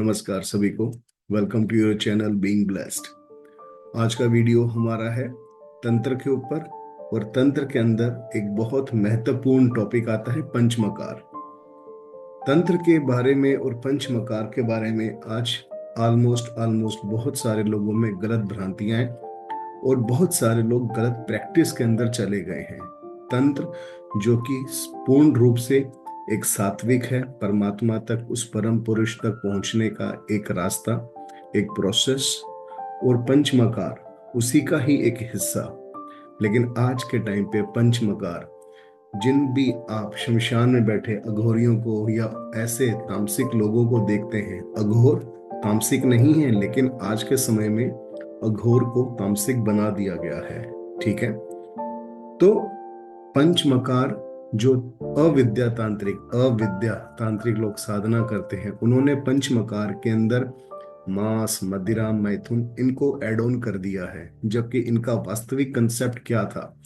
नमस्कार सभी को। Welcome to your channel being blessed. आज का वीडियो हमारा है तंत्र के ऊपर, और तंत्र के अंदर एक बहुत महत्वपूर्ण टॉपिक आता है पंचमकार। तंत्र के बारे में और पंचमकार के बारे में आज ऑलमोस्ट बहुत सारे लोगों में गलत भ्रांतियां हैं और बहुत सारे लोग गलत प्रैक्टिस के अंदर चले गए हैं। तंत्र जो कि पूर्ण रूप से एक सात्विक है, परमात्मा तक, उस परम पुरुष तक पहुंचने का एक रास्ता, एक प्रोसेस, और पंचमकार उसी का ही एक हिस्सा। लेकिन आज के टाइम पे पंचमकार, जिन भी आप शमशान में बैठे अघोरियों को या ऐसे तामसिक लोगों को देखते हैं, अघोर तामसिक नहीं है, लेकिन आज के समय में अघोर को तामसिक बना दिया गया है। ठीक है, तो पंचमकार जो अविद्या तांत्रिक लोग साधना करते हैं, उन्होंने पंचमकार के अंदर मांस, मदिरा, मैथुन इनको एड ऑन कर दिया है, जबकि इनका वास्तविक कंसेप्ट क्या था,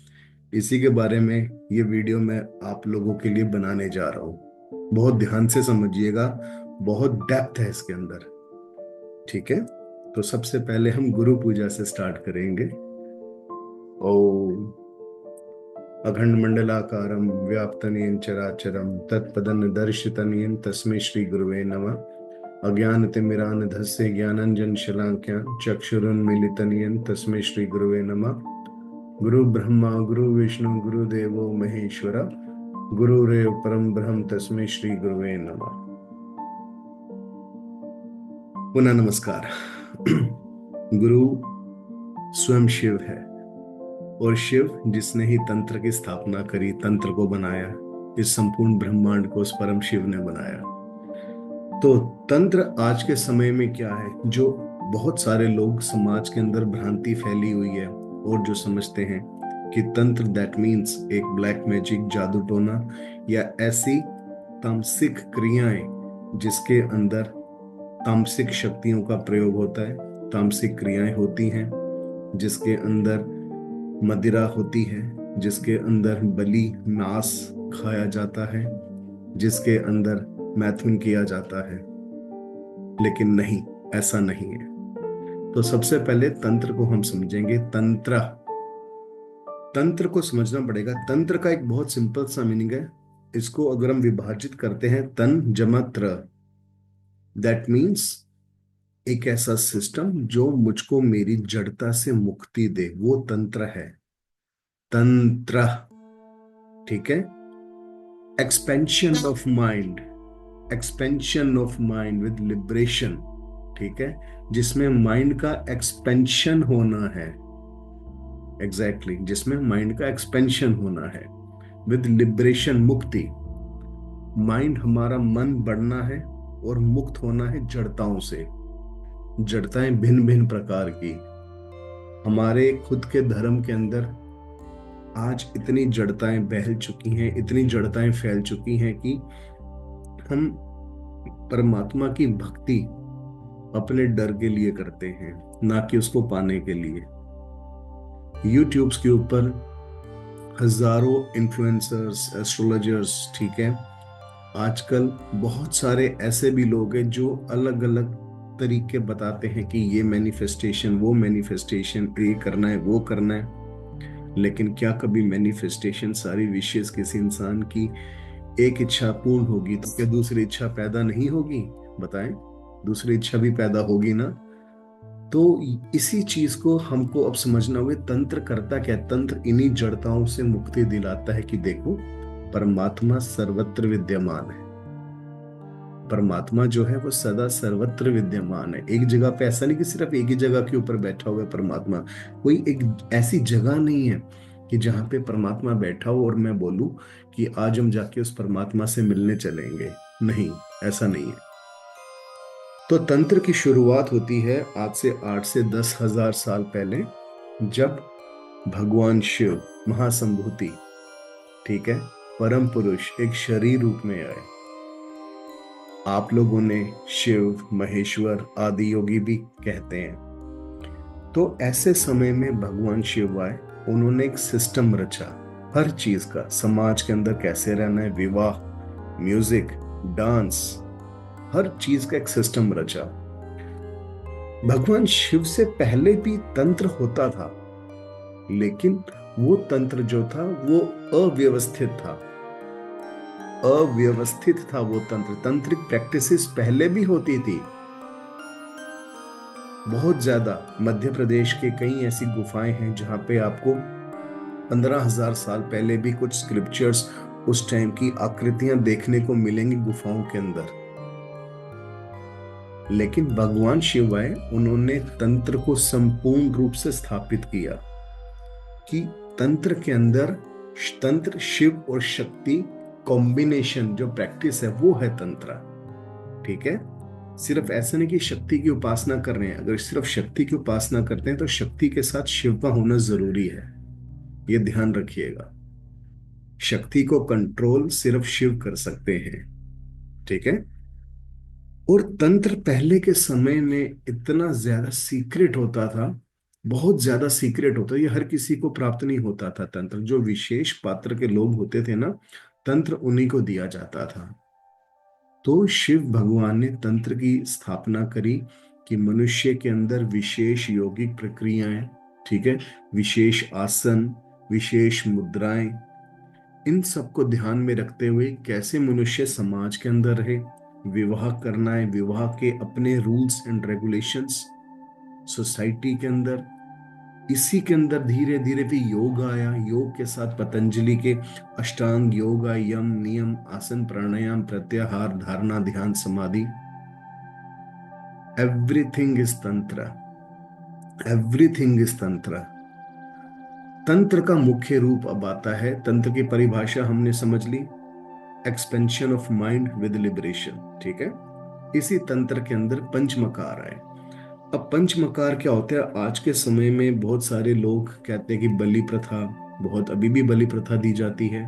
इसी के बारे में ये वीडियो मैं आप लोगों के लिए बनाने जा रहा हूँ। बहुत ध्यान से समझिएगा, बहुत डेप्थ है इसके अंदर। ठीक है, तो सबसे पहले हम गुरु पूजा से स्टार्ट करेंगे। ओम अखंड मंडलाकारं व्याप्तनेन चराचरं तत्पदं दर्शितनेन तस्मै श्री गुरुवे नमः। अज्ञानतिमिरान्धस्य ज्ञानांजन शलाकया चक्षुरुन्मीलितं येन तस्मै श्री गुरुवे नमः। गुरु ब्रह्मा गुरु विष्णु गुरुदेवो महेश्वर गुरुरेव परम ब्रह्म तस्मै श्री गुरुवे नमः। पुनः नमस्कार। गुरु स्वयं शिव है, और शिव जिसने ही तंत्र की स्थापना करी, तंत्र को बनाया, इस संपूर्ण ब्रह्मांड को उस परम शिव ने बनाया। तो तंत्र आज के समय में क्या है, जो बहुत सारे लोग समाज के अंदर भ्रांति फैली हुई है, और जो समझते हैं कि तंत्र दैट मीन्स एक ब्लैक मैजिक, जादू टोना, या ऐसी तामसिक क्रियाएं जिसके अंदर तामसिक शक्तियों का प्रयोग होता है, तामसिक क्रियाएं होती हैं, जिसके अंदर मदिरा होती है, जिसके अंदर बलि मांस खाया जाता है, जिसके अंदर मैथुन किया जाता है। लेकिन नहीं, ऐसा नहीं है। तो सबसे पहले तंत्र को हम समझेंगे। तंत्र को समझना पड़ेगा। तंत्र का एक बहुत सिंपल सा मीनिंग है। इसको अगर हम विभाजित करते हैं, तन जमा त्र, दैट मीन्स एक ऐसा सिस्टम जो मुझको मेरी जड़ता से मुक्ति दे, वो तंत्र है। तंत्र, ठीक है। Expansion of mind with liberation, ठीक है, जिसमें माइंड का एक्सपेंशन होना है। एग्जैक्टली, जिसमें माइंड का एक्सपेंशन होना है विद लिबरेशन, मुक्ति। माइंड हमारा मन बढ़ना है और मुक्त होना है जड़ताओं से। जड़ताएं भिन्न भिन्न प्रकार की। हमारे खुद के धर्म के अंदर आज इतनी जड़ताएं बहल चुकी हैं, इतनी जड़ताएं फैल चुकी हैं कि हम परमात्मा की भक्ति अपने डर के लिए करते हैं, ना कि उसको पाने के लिए। यूट्यूब्स के ऊपर हजारों इन्फ्लुएंसर्स, एस्ट्रोलॉजर्स, ठीक है, आजकल बहुत सारे ऐसे भी लोग हैं जो अलग अलग तरीके बताते हैं कि ये मैनिफेस्टेशन, वो मैनिफेस्टेशन, ये करना है, वो करना है। लेकिन क्या कभी मैनिफेस्टेशन सारी विशेष किसी इंसान की एक इच्छा पूर्ण होगी तो क्या दूसरी इच्छा पैदा नहीं होगी? बताएं, दूसरी इच्छा भी पैदा होगी ना। तो इसी चीज को हमको अब समझना होगा। तंत्र करता क्या? तंत्र इन्हीं जड़ताओं से मुक्ति दिलाता है कि देखो, परमात्मा सर्वत्र विद्यमान है। परमात्मा जो है वो सदा सर्वत्र विद्यमान है। एक जगह पे ऐसा नहीं कि सिर्फ एक ही जगह के ऊपर बैठा हुआ है परमात्मा। कोई एक ऐसी जगह नहीं है कि जहां पे परमात्मा बैठा हो और मैं बोलूं कि आज हम जाके उस परमात्मा से मिलने चलेंगे। नहीं, ऐसा नहीं है। तो तंत्र की शुरुआत होती है आज से 8 से 10 हजार साल पहले, जब भगवान शिव महासंभूति, ठीक है, परम पुरुष एक शरीर रूप में आए। आप लोग उन्हें शिव, महेश्वर, आदि योगी भी कहते हैं। तो ऐसे समय में भगवान शिव आए, उन्होंने एक सिस्टम रचा हर चीज का, समाज के अंदर कैसे रहना है, विवाह, म्यूजिक, डांस, हर चीज का एक सिस्टम रचा। भगवान शिव से पहले भी तंत्र होता था, लेकिन वो तंत्र जो था वो अव्यवस्थित था। अव्यवस्थित था वो तंत्र। तंत्रिक प्रैक्टिसेस पहले भी होती थी बहुत ज्यादा। मध्य प्रदेश के कई ऐसी गुफाएं हैं जहां पे आपको 15,000 साल पहले भी कुछ स्क्रिप्चर्स, उस टाइम की आकृतियां देखने को मिलेंगी गुफाओं के अंदर। लेकिन भगवान शिव आए, उन्होंने तंत्र को संपूर्ण रूप से स्थापित किया कि तंत्र के अंदर, तंत्र शिव और शक्ति कॉम्बिनेशन जो प्रैक्टिस है वो है तंत्र। ठीक है, सिर्फ ऐसा नहीं कि शक्ति की उपासना कर रहे हैं। अगर सिर्फ शक्ति की उपासना करते हैं तो शक्ति के साथ शिव का होना जरूरी है, ये ध्यान रखिएगा। शक्ति को कंट्रोल सिर्फ शिव कर सकते हैं। ठीक है। और तंत्र पहले के समय में इतना ज्यादा सीक्रेट होता था, बहुत ज्यादा सीक्रेट होता, ये हर किसी को प्राप्त नहीं होता था तंत्र। जो विशेष पात्र के लोग होते थे ना, तंत्र उन्हीं को दिया जाता था। तो शिव भगवान ने तंत्र की स्थापना करी कि मनुष्य के अंदर विशेष यौगिक प्रक्रियाएं, ठीक है, विशेष आसन, विशेष मुद्राएं, इन सबको ध्यान में रखते हुए कैसे मनुष्य समाज के अंदर रहे, विवाह करना है, विवाह के अपने रूल्स एंड रेगुलेशंस सोसाइटी के अंदर। इसी के अंदर धीरे धीरे भी योग आया। योग के साथ पतंजलि के अष्टांग योग, यम नियम, आसन, प्राणायाम, प्रत्याहार, धारणा, ध्यान, समाधि, एवरीथिंग इज तंत्र। एवरीथिंग इज तंत्र। तंत्र का मुख्य रूप अब आता है, तंत्र की परिभाषा हमने समझ ली, expansion of mind with liberation. ठीक है। इसी तंत्र के अंदर पंचमकार आए। अब पंचमकार क्या होता है? आज के समय में बहुत सारे लोग कहते हैं कि बलि प्रथा, बहुत अभी भी बलि प्रथा दी जाती है।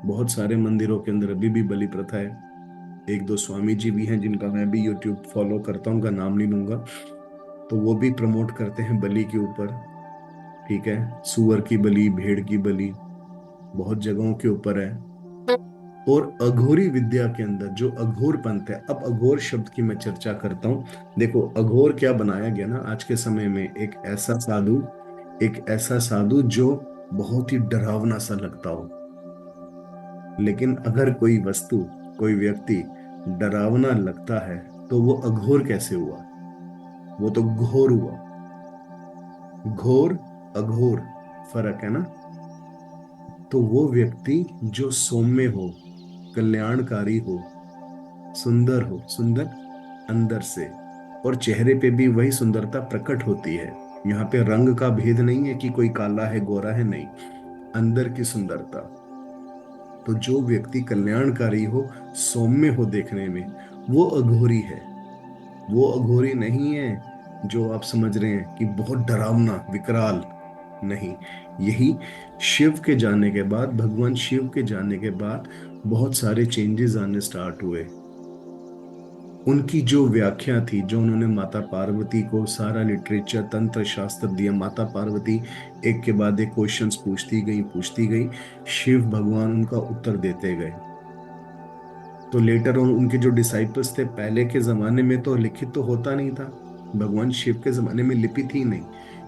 बहुत सारे मंदिरों के अंदर अभी भी बलि प्रथा है। एक दो स्वामी जी भी हैं जिनका मैं भी यूट्यूब फॉलो करता हूँ, उनका नाम नहीं लूंगा, तो वो भी प्रमोट करते हैं बलि के ऊपर। ठीक है, सुअर की बलि, भेड़ की बलि, बहुत जगहों के ऊपर है। और अघोरी विद्या के अंदर जो अघोर पंथ है, अब अघोर शब्द की मैं चर्चा करता हूं। देखो अघोर क्या बनाया गया ना आज के समय में, एक ऐसा साधु, एक ऐसा साधु जो बहुत ही डरावना सा लगता हो। लेकिन अगर कोई वस्तु, कोई व्यक्ति डरावना लगता है तो वो अघोर कैसे हुआ? वो तो घोर हुआ। घोर, अघोर, फर्क है ना। तो वो व्यक्ति जो सौम्य हो, कल्याणकारी हो, सुंदर हो, सुंदर अंदर से, और चेहरे पे भी वही सुंदरता प्रकट होती है। यहाँ पे रंग का भेद नहीं है कि कोई काला है गोरा है, नहीं, अंदर की सुंदरता। तो जो व्यक्ति कल्याणकारी हो, सौम्य हो देखने में, वो अघोरी है। वो अघोरी नहीं है जो आप समझ रहे हैं कि बहुत डरावना विकराल, नहीं। यही शिव के जाने के बाद, भगवान शिव के जाने के बाद बहुत सारे चेंजेस आने स्टार्ट हुए। उनकी जो व्याख्या थी, जो उन्होंने माता पार्वती को सारा लिटरेचर, तंत्र शास्त्र दिया, माता पार्वती एक के बाद एक क्वेश्चंस पूछती गई, शिव भगवान उनका उत्तर देते गए। तो लेटर ऑन उनके जो डिसाइपल्स थे, पहले के जमाने में तो लिखित तो होता नहीं था, भगवान शिव के जमाने में लिपि थी नहीं।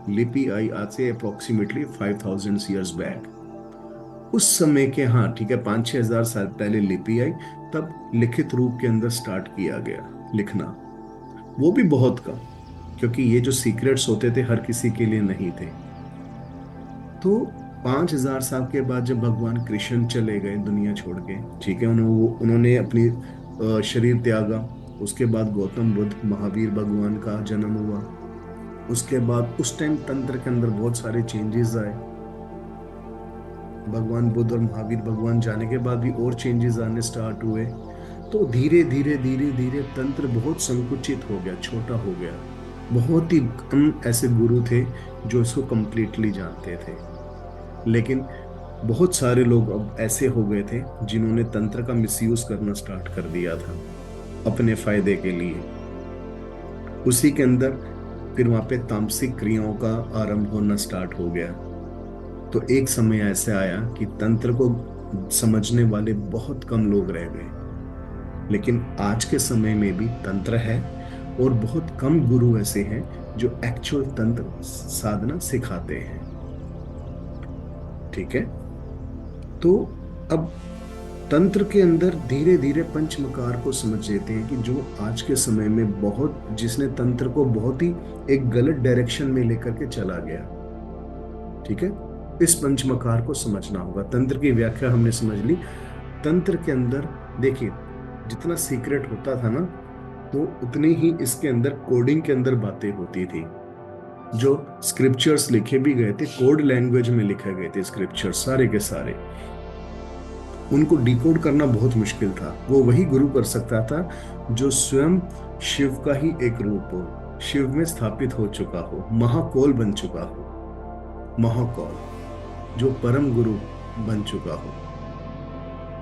लिपि आई आज से अप्रोक्सीमेटली 5,000 ईयर्स बैक। उस समय के, हाँ ठीक है, 5-6 हजार साल पहले लिपि आई, तब लिखित रूप के अंदर स्टार्ट किया गया लिखना। वो भी बहुत कम, क्योंकि ये जो सीक्रेट्स होते थे हर किसी के लिए नहीं थे। तो 5,000 साल के बाद जब भगवान कृष्ण चले गए दुनिया छोड़ के, ठीक है, उन्होंने अपनी शरीर त्यागा। उसके बाद गौतम बुद्ध, महावीर भगवान का जन्म हुआ। उसके बाद उस टाइम तंत्र के अंदर बहुत सारे चेंजेस आए। भगवान बुद्ध और महावीर भगवान जाने के बाद भी और चेंजेस आने स्टार्ट हुए। तो धीरे धीरे धीरे धीरे तंत्र बहुत संकुचित हो गया, छोटा हो गया। बहुत ही कम ऐसे गुरु थे जो इसको कंप्लीटली जानते थे। लेकिन बहुत सारे लोग अब ऐसे हो गए थे जिन्होंने तंत्र का मिसयूज करना स्टार्ट कर दिया था अपने फायदे के लिए। उसी के अंदर फिर वहां पे तामसिक क्रियाओं का आरंभ होना स्टार्ट हो गया। तो एक समय ऐसे आया कि तंत्र को समझने वाले बहुत कम लोग रह गए। लेकिन आज के समय में भी तंत्र है, और बहुत कम गुरु ऐसे हैं जो एक्चुअल तंत्र साधना सिखाते हैं। ठीक है। तो अब तंत्र के अंदर धीरे धीरे पंचमकार को समझ लेते हैं कि जो आज के समय में बहुत, जिसने तंत्र को बहुत ही एक गलत डायरेक्शन में लेकर के चला गया। ठीक है। इस पंचमकार को समझना होगा। तंत्र की व्याख्या हमने समझ ली। तंत्र के अंदर देखिए, जितना सीक्रेट होता था ना, तो उतनी ही इसके अंदर कोडिंग के अंदर बातें होती थी। जो स्क्रिप्चर्स लिखे भी गए थे, कोड लैंग्वेज में लिखे गए थे स्क्रिप्चर्स सारे के सारे, उनको डिकोड करना बहुत मुश्किल था। वो वही गुरु कर सकता था जो स्वयं शिव का ही एक रूप हो, शिव में स्थापित हो चुका हो, महाकौल बन चुका हो, महाकौल जो परम गुरु बन चुका हो।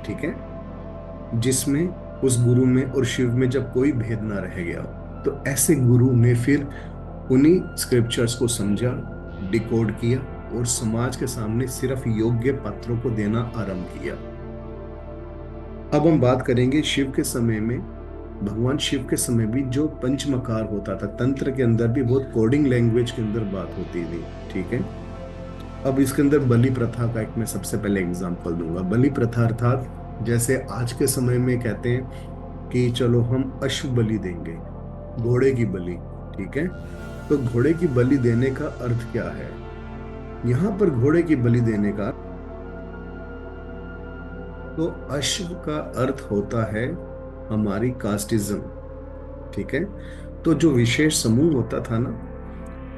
ठीक है। जिसमें उस गुरु में और शिव में जब कोई भेद ना रह गया हो, तो ऐसे गुरु ने फिर उन्हीं स्क्रिप्चर्स को समझा, डिकोड किया और समाज के सामने सिर्फ योग्य पात्रों को देना आरंभ किया। अब हम बात करेंगे शिव के समय में। भगवान शिव के समय भी जो पंचमकार होता था, तंत्र के अंदर भी बहुत कोडिंग लैंग्वेज के अंदर बात होती थी। ठीक है। अब इसके अंदर बलि प्रथा का एक मैं सबसे पहले एग्जांपल दूंगा। बलि प्रथा अर्थात जैसे आज के समय में कहते हैं कि चलो हम अश्व बलि देंगे, घोड़े की बलि। ठीक है। तो घोड़े की बलि देने का अर्थ क्या है? यहां पर घोड़े की बलि देने का, तो अश्व का अर्थ होता है हमारी कास्टिज्म। ठीक है। तो जो विशेष समूह होता था ना,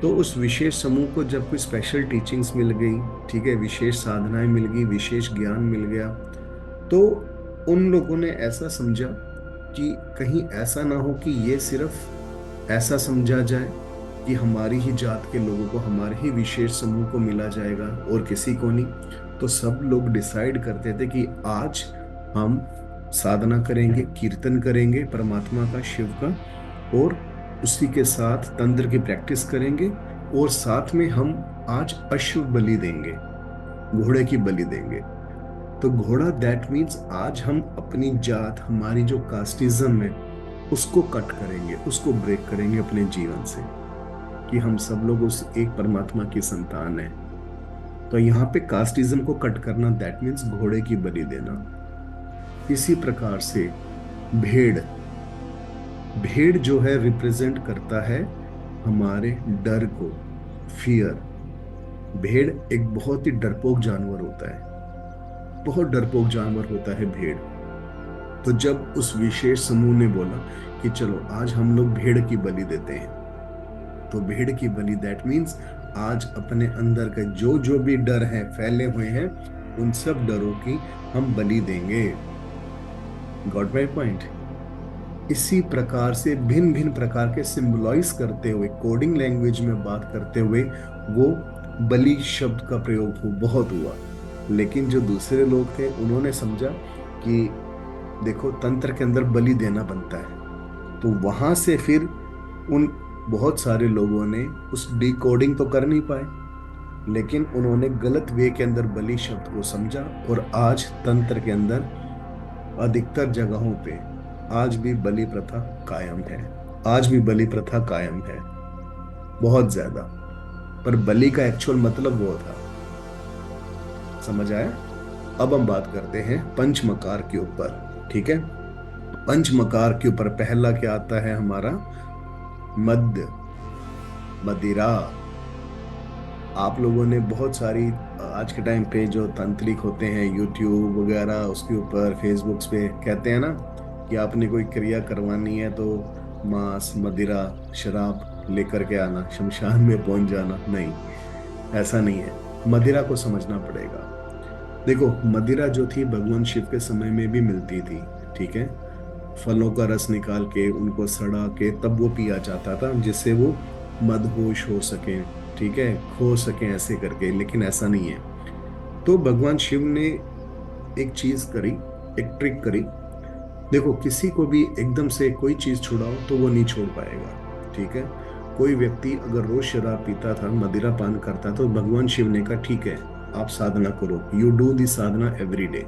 तो उस विशेष समूह को जब कोई स्पेशल टीचिंग्स मिल गई, ठीक है, विशेष साधनाएं मिल गई, विशेष ज्ञान मिल गया, तो उन लोगों ने ऐसा समझा कि कहीं ऐसा ना हो कि ये सिर्फ ऐसा समझा जाए कि हमारी ही जात के लोगों को, हमारे ही विशेष समूह को मिला जाएगा और किसी को नहीं। तो सब लोग डिसाइड करते थे कि आज हम साधना करेंगे, कीर्तन करेंगे परमात्मा का, शिव का, और उसी के साथ तंत्र की प्रैक्टिस करेंगे, और साथ में हम आज अश्व बलि देंगे, घोड़े की बलि देंगे। तो घोड़ा दैट मीन्स आज हम अपनी जात, हमारी जो कास्टिज्म है, उसको कट करेंगे, उसको ब्रेक करेंगे अपने जीवन से, कि हम सब लोग उस एक परमात्मा की संतान है। तो यहाँ पे कास्टिज्म को कट करना दैट मीन्स घोड़े की बलि देना। इसी प्रकार से भेड़, भेड़ जो है रिप्रेजेंट करता है हमारे डर को, फियर। भेड़ एक बहुत ही डरपोक जानवर होता है, बहुत डरपोक जानवर होता है भेड़। तो जब उस विशेष समूह ने बोला कि चलो आज हम लोग भेड़ की बलि देते हैं, तो भेड़ की बलि दैट मीन्स आज अपने अंदर का जो जो भी डर है फैले हुए हैं, उन सब डरों की हम बलि देंगे। Got my point? इसी प्रकार से भिन्न भिन्न प्रकार के सिंबलाइज करते हुए, कोडिंग लैंग्वेज में बात करते हुए, वो बलि शब्द का प्रयोग बहुत हुआ। लेकिन जो दूसरे लोग थे उन्होंने समझा कि देखो तंत्र के अंदर बलि देना बनता है, तो वहां से फिर उन बहुत सारे लोगों ने उस डिकोडिंग तो कर नहीं पाए, लेकिन उन्होंने गलत वे के अंदर बलि शब्द को समझा, और आज तंत्र के अंदर अधिकतर जगहों पे आज भी बलि प्रथा कायम है। आज भी बलि प्रथा कायम है, बहुत ज्यादा। पर बलि का एक्चुअल मतलब वो था। समझ आया? अब हम बात करते हैं पंचमकार के ऊपर। ठीक है। पंचमकार के ऊपर पहला क्या आता है हमारा? मद्य, मदिरा। आप लोगों ने बहुत सारी आज के टाइम पे जो तांत्रिक होते हैं यूट्यूब वगैरह, उसके ऊपर फेसबुक पे कहते हैं ना कि आपने कोई क्रिया करवानी है तो मांस, मदिरा, शराब लेकर के आना, शमशान में पहुंच जाना। नहीं, ऐसा नहीं है। मदिरा को समझना पड़ेगा। देखो, मदिरा जो थी भगवान शिव के समय में भी मिलती थी। ठीक है। फलों का रस निकाल के उनको सड़ा के तब वो पिया जाता था, जिससे वो मदहोश हो सके, ठीक है, खो सके ऐसे करके। लेकिन ऐसा नहीं है। तो भगवान शिव ने एक चीज करी, एक ट्रिक करी। देखो, किसी को भी एकदम से कोई चीज छुड़ाओ तो वो नहीं छोड़ पाएगा। ठीक है। कोई व्यक्ति अगर रोज शराब पीता था, मदिरा पान करता, तो भगवान शिव ने कहा ठीक है, आप साधना करो, you do the Sadhana every day.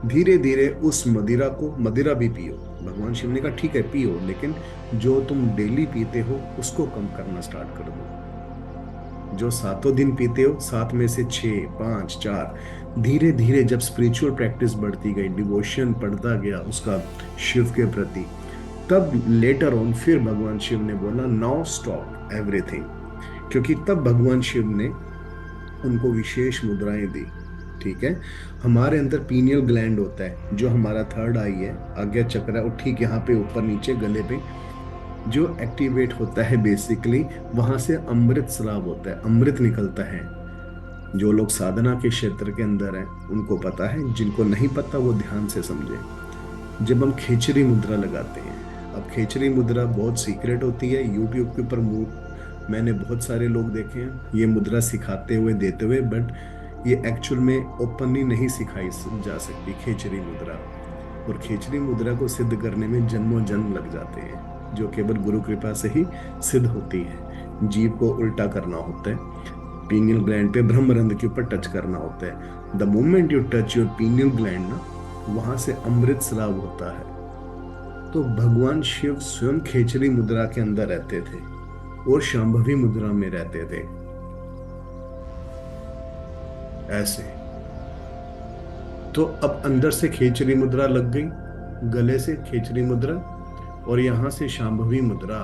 धीरे धीरे उस मदिरा को, मदिरा भी पियो, भगवान शिव ने कहा ठीक है पियो, लेकिन जो तुम डेली पीते हो उसको कम करना स्टार्ट कर दो। जो सातों दिन पीते हो, सात में से छः, पाँच, चार, धीरे धीरे जब स्पिरिचुअल प्रैक्टिस बढ़ती गई, डिवोशन बढ़ता गया उसका शिव के प्रति, तब लेटर ऑन फिर भगवान शिव ने बोला नाउ स्टॉप एवरीथिंग। क्योंकि तब भगवान शिव ने उनको विशेष मुद्राएं दी। ठीक है। हमारे अंदर पीनियल ग्लैंड होता है, जो हमारा थर्ड आई है, आज्ञा चक्र है, और ठीक यहाँ पे ऊपर नीचे गले पे जो एक्टिवेट होता है बेसिकली, वहां से अमृत स्राव होता है, अमृत निकलता है। जो लोग साधना के क्षेत्र के अंदर हैं उनको पता है, जिनको नहीं पता वो ध्यान से समझे। जब हम खेचरी मुद्रा लगाते हैं, अब खेचरी मुद्रा बहुत सीक्रेट होती है, यूट्यूब के ऊपर मैंने बहुत सारे लोग देखे हैं ये मुद्रा सिखाते हुए देते हुए, बट ये एक्चुअल में ओपनली नहीं सिखाई जा सकती खेचरी मुद्रा। और खेचरी मुद्रा को सिद्ध करने में जन्मों जन्म लग जाते हैं, जो केवल गुरु कृपा से ही सिद्ध होती है। जीव को उल्टा करना होता है, पीनियल ग्लैंड पे ब्रह्मरंध्र के ऊपर टच करना होता है। The moment you touch your pineal gland ना, वहां से अमृत स्राव होता है। तो भगवान शिव स्वयं खेचरी मुद्रा के अंदर रहते थे और शांभवी मुद्रा में रहते थे, ऐसे। तो अब अंदर से खेचरी मुद्रा लग गई, गले से खेचरी मुद्रा, और यहां से शांभवी मुद्रा।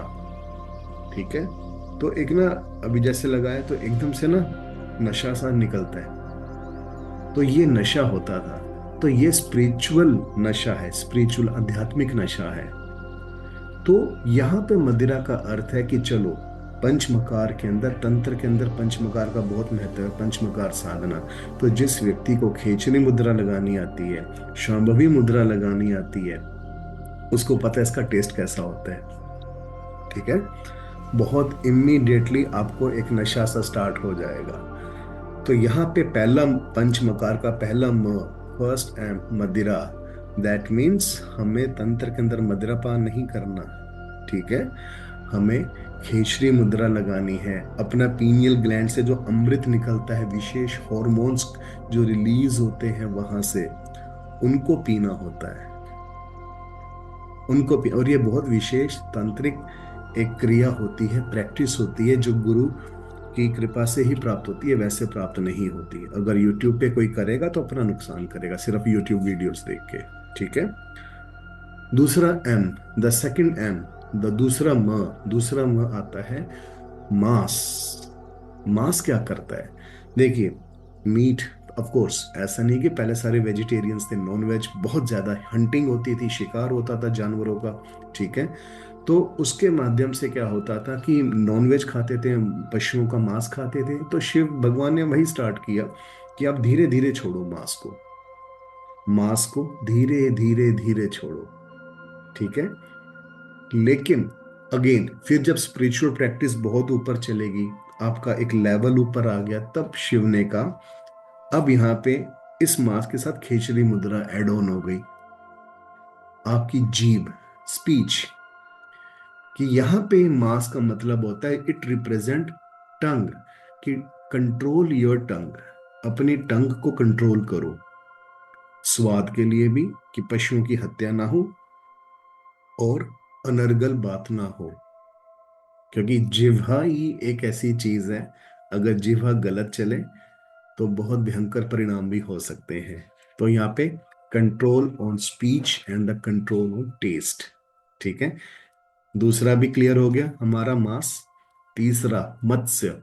ठीक है। तो एक ना, अभी जैसे लगाया तो एकदम से ना नशा सा निकलता है, तो ये नशा होता था। तो ये स्पिरिचुअल नशा है, स्पिरिचुअल आध्यात्मिक नशा है। तो यहाँ पे मदिरा का अर्थ है कि चलो पंचमकार के अंदर, तंत्र के अंदर पंचमकार का बहुत महत्व है, पंचमकार साधना। तो जिस व्यक्ति को खेचरी मुद्रा लगानी आती है, शांभवी मुद्रा लगानी आती है, उसको पता है इसका टेस्ट कैसा होता है। ठीक है। बहुत इमीडिएटली आपको एक नशा सा स्टार्ट हो जाएगा। तो यहाँ पे पहला पंचमकार का पहला म, फर्स्ट एम, मदिरा। दैट मीन्स हमें तंत्र के अंदर मदिरा पान नहीं करना। ठीक है। हमें खेचरी मुद्रा लगानी है। अपना पीनियल ग्लैंड से जो अमृत निकलता है, विशेष हॉर्मोन्स जो रिलीज होते हैं वहां से, उनको पीना होता है, उनको और ये बहुत विशेष तांत्रिक एक क्रिया होती है, प्रैक्टिस होती है, जो गुरु की कृपा से ही प्राप्त होती है, वैसे प्राप्त नहीं होती। अगर यूट्यूब पे कोई करेगा तो अपना नुकसान करेगा, सिर्फ यूट्यूब वीडियोस देख के। ठीक है। दूसरा M, the second M, the दूसरा म आता है मांस। मांस क्या करता है? देखिए, मीट, ऑफ कोर्स ऐसा नहीं कि पहले सारे वेजिटेरियंस थे, नॉन वेज बहुत ज्यादा हंटिंग होती थी, शिकार होता था जानवरों का। ठीक है। तो उसके माध्यम से क्या होता था कि नॉनवेज खाते थे, पशुओं का मांस खाते थे। तो शिव भगवान ने वही स्टार्ट किया कि आप धीरे धीरे छोड़ो मांस को, मांस को धीरे धीरे धीरे छोड़ो। ठीक है। लेकिन अगेन फिर जब स्पिरिचुअल प्रैक्टिस बहुत ऊपर चलेगी, आपका एक लेवल ऊपर आ गया, तब शिव ने कहा अब यहाँ पे इस मांस के साथ खेचरी मुद्रा एड ऑन हो गई। आपकी जीभ, स्पीच, कि यहाँ पे मास का मतलब होता है इट रिप्रेजेंट टंग, कि कंट्रोल योर टंग, अपनी टंग को कंट्रोल करो। स्वाद के लिए भी, कि पशुओं की हत्या ना हो और अनर्गल बात ना हो। क्योंकि जिह्वा ही एक ऐसी चीज है, अगर जिह्वा गलत चले तो बहुत भयंकर परिणाम भी हो सकते हैं। तो यहाँ पे control on speech and the control on test. ठीक है। दूसरा भी क्लियर हो गया हमारा मांस। तीसरा मत्स्य।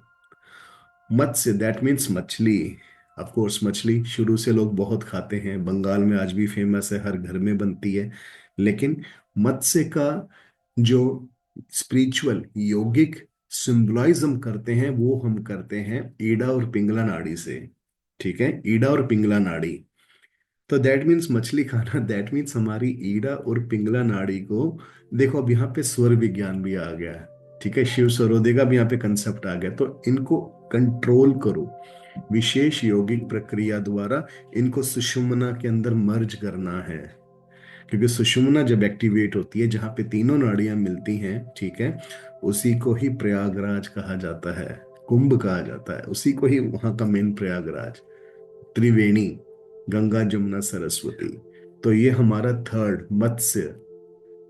मत्स्य दैट मीन्स मछली। ऑफ कोर्स मछली शुरू से लोग बहुत खाते हैं, बंगाल में आज भी फेमस है, हर घर में बनती है। लेकिन मत्स्य का जो स्पिरिचुअल योगिक सिंबलाइज्म करते हैं, वो हम करते हैं ईडा और पिंगला नाड़ी से। ठीक है। ईडा और पिंगला नाड़ी। तो दैट मीन्स मछली खाना, दैट मीन्स हमारी ईड़ा और पिंगला नाड़ी को, देखो अब यहाँ पे स्वर विज्ञान भी आ गया है। ठीक है। शिव स्वरोदय का भी यहाँ पे कंसेप्ट आ गया। तो इनको कंट्रोल करो, विशेष योगिक प्रक्रिया द्वारा इनको सुषुम्ना के अंदर मर्ज करना है। क्योंकि सुषुम्ना जब एक्टिवेट होती है, जहाँ पे तीनों नाड़ियां मिलती हैं, ठीक है, उसी को ही प्रयागराज कहा जाता है, कुंभ कहा जाता है, उसी को ही वहां का मेन प्रयागराज, त्रिवेणी, गंगा जमुना सरस्वती। तो ये हमारा थर्ड मत्स्य,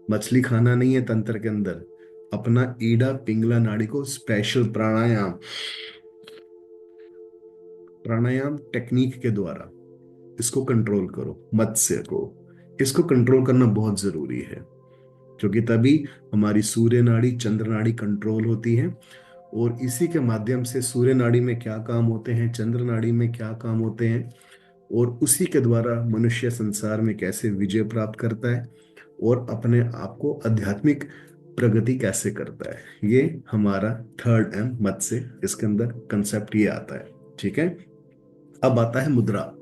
मछली खाना नहीं है तंत्र के अंदर। अपना ईडा पिंगला नाड़ी को स्पेशल प्राणायाम, प्राणायाम टेक्निक के द्वारा इसको कंट्रोल करो, मत्स्य को। इसको कंट्रोल करना बहुत जरूरी है, क्योंकि तभी हमारी सूर्य नाड़ी चंद्र नाड़ी कंट्रोल होती है। और इसी के माध्यम से सूर्य नाड़ी में क्या काम होते हैं, चंद्र नाड़ी में क्या काम होते हैं, और उसी के द्वारा मनुष्य संसार में कैसे विजय प्राप्त करता है और अपने आप को आध्यात्मिक प्रगति कैसे करता है। ये हमारा थर्ड एम मत से इसके अंदर कंसेप्ट ये आता है। ठीक है। अब आता है मुद्रा।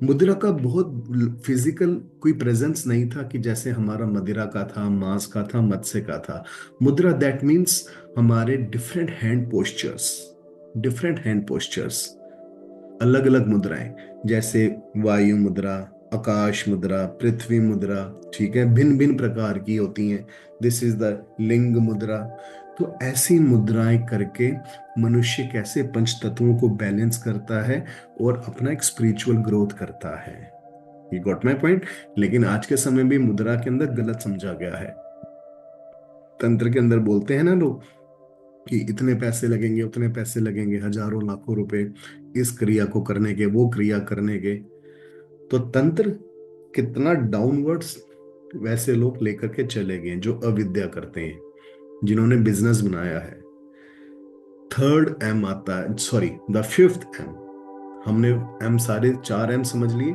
मुद्रा का बहुत फिजिकल कोई प्रेजेंस नहीं था कि जैसे हमारा मदिरा का था, मांस का था, मत्स्य का था। मुद्रा दैट मीन्स हमारे different hand postures, different hand postures, अलग अलग मुद्राएं, जैसे वायु मुद्रा, आकाश मुद्रा, पृथ्वी मुद्रा। ठीक है, भिन्न भिन्न प्रकार की होती हैं। दिस इज द लिंग मुद्रा। तो ऐसी मुद्राएं करके मनुष्य कैसे पंच तत्वों को बैलेंस करता है और अपना एक स्पिरिचुअल ग्रोथ करता है। ये गॉट माई पॉइंट। लेकिन आज के समय भी मुद्रा के अंदर गलत समझा गया है। तंत्र के अंदर बोलते हैं ना लोग कि इतने पैसे लगेंगे, उतने पैसे लगेंगे, हजारों लाखों रुपए इस क्रिया को करने के, वो क्रिया करने के। तो तंत्र कितना डाउनवर्ड्स वैसे लोग लेकर के चले गए जो अविद्या करते हैं, जिन्होंने बिजनेस बनाया है। थर्ड एम आता है, सॉरी द फिफ्थ एम। हमने एम सारे चार एम समझ लिए,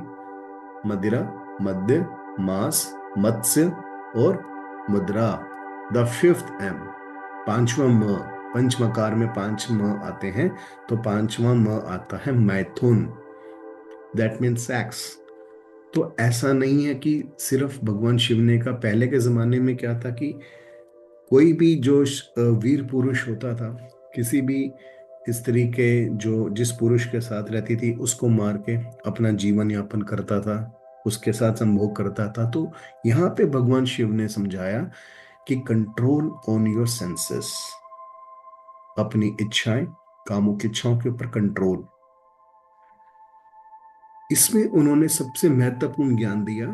मदिरा, मद्य, मांस, मत्स्य और मुद्रा। द फिफ्थ एम, पांचवा म, पंचमकार में पांच म आते हैं, तो पांचवा म आता है मैथुन। That means sex. तो ऐसा नहीं है कि सिर्फ भगवान शिव ने का, पहले के जमाने में क्या था कि कोई भी जो वीर पुरुष होता था, किसी भी स्त्री के जो जिस पुरुष के साथ रहती थी उसको मार के अपना जीवन यापन करता था, उसके साथ संभोग करता था। तो यहाँ पे भगवान शिव ने समझाया कि कंट्रोल ऑन योर सेंसेस, अपनी इच्छाएं, कामों की इच्छाओं के ऊपर कंट्रोल। इसमें उन्होंने सबसे महत्वपूर्ण ज्ञान दिया,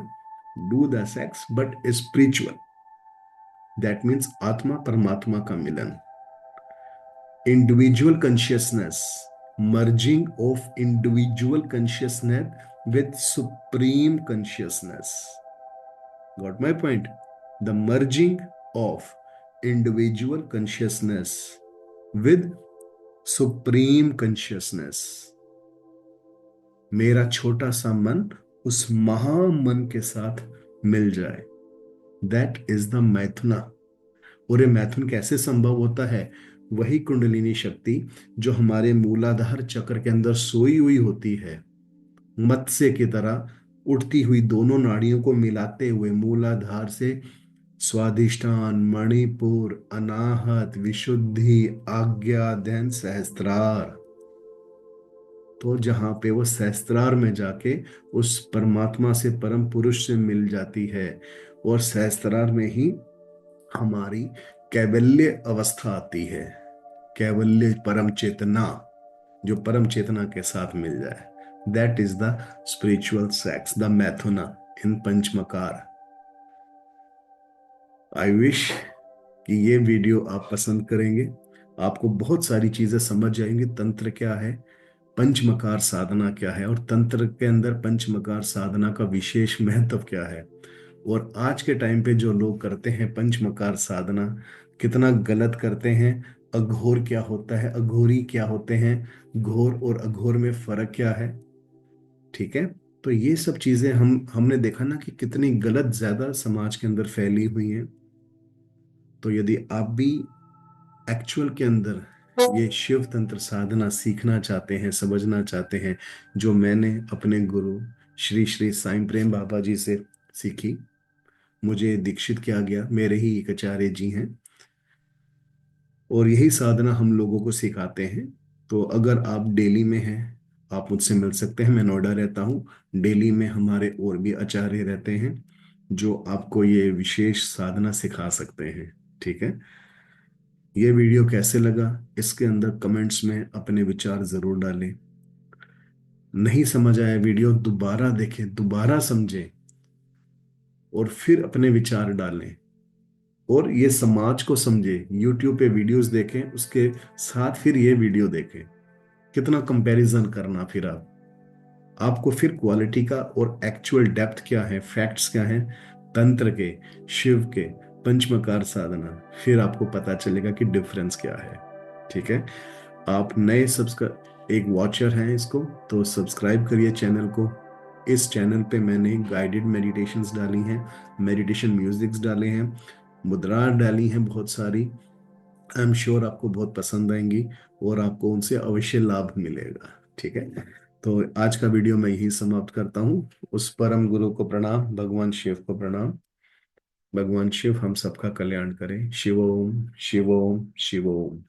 do the sex but spiritual. That means आत्मा परमात्मा का मिलन, individual consciousness, merging of individual consciousness with supreme consciousness. Got my point? The merging of individual consciousness with supreme consciousness. मेरा छोटा सा मन उस महामन के साथ मिल जाए, दैट इज द मैथुना। और ये मैथुन कैसे संभव होता है? वही कुंडलिनी शक्ति जो हमारे मूलाधार चक्र के अंदर सोई हुई होती है, मत्स्य की तरह उठती हुई, दोनों नाड़ियों को मिलाते हुए मूलाधार से स्वादिष्ठान, मणिपुर, अनाहत, विशुद्धि, आज्ञा, देन सहस्त्रार। तो जहां पे वो सहस्त्रार में जाके उस परमात्मा से, परम पुरुष से मिल जाती है, और सहस्त्रार में ही हमारी कैवल्य अवस्था आती है, कैवल्य परम चेतना, जो परम चेतना के साथ मिल जाए। That is the spiritual sex, the maithuna in panchamakara. I wish कि ये वीडियो आप पसंद करेंगे। आपको बहुत सारी चीजें समझ जाएंगी, तंत्र क्या है, पंचमकार साधना क्या है, और तंत्र के अंदर पंचमकार साधना का विशेष महत्व क्या है। और आज के टाइम पे जो लोग करते हैं पंचमकार साधना, कितना गलत करते हैं। अघोर क्या होता है, अघोरी क्या होते हैं, घोर और अघोर में फर्क क्या है। ठीक है। तो ये सब चीजें हमने देखा ना कि कितनी गलत ज्यादा समाज के अंदर फैली हुई हैं। तो यदि आप भी एक्चुअल के अंदर ये शिव तंत्र साधना सीखना चाहते हैं, समझना चाहते हैं, जो मैंने अपने गुरु श्री श्री साईं प्रेम बाबा जी से सीखी, मुझे दीक्षित किया गया, मेरे ही एक आचार्य जी हैं, और यही साधना हम लोगों को सिखाते हैं। तो अगर आप दिल्ली में हैं, आप मुझसे मिल सकते हैं, मैं नोएडा रहता हूँ। दिल्ली में हमारे और भी आचार्य रहते हैं जो आपको ये विशेष साधना सिखा सकते हैं। ठीक है। ये वीडियो कैसे लगा, इसके अंदर कमेंट्स में अपने विचार जरूर डालें। नहीं समझ आया वीडियो, दोबारा देखें, दोबारा समझें, और फिर अपने विचार डालें। और ये समाज को समझे, यूट्यूब पे वीडियोस देखें, उसके साथ फिर ये वीडियो देखें, कितना कंपैरिजन करना फिर आपको फिर क्वालिटी का और एक्चुअल डेप्थ क्या है, फैक्ट्स क्या है तंत्र के, शिव के, पंचमकार साधना, फिर आपको पता चलेगा कि डिफरेंस क्या है। ठीक है, आप नए सब्सक्राइब एक वॉचर हैं इसको, तो सब्सक्राइब करिए चैनल को। इस चैनल पे मैंने गाइडेड मेडिटेशंस डाली हैं, मेडिटेशन म्यूजिक्स डाले हैं, मुद्रा डाली हैं बहुत सारी। आई एम श्योर आपको बहुत पसंद आएंगी और आपको उनसे अवश्य लाभ मिलेगा। ठीक है, तो आज का वीडियो मैं यही समाप्त करता हूँ। उस परम गुरु को प्रणाम, भगवान शिव को प्रणाम। भगवान शिव हम सबका कल्याण करें। शिव ओम, शिव ओम, शिव ओम।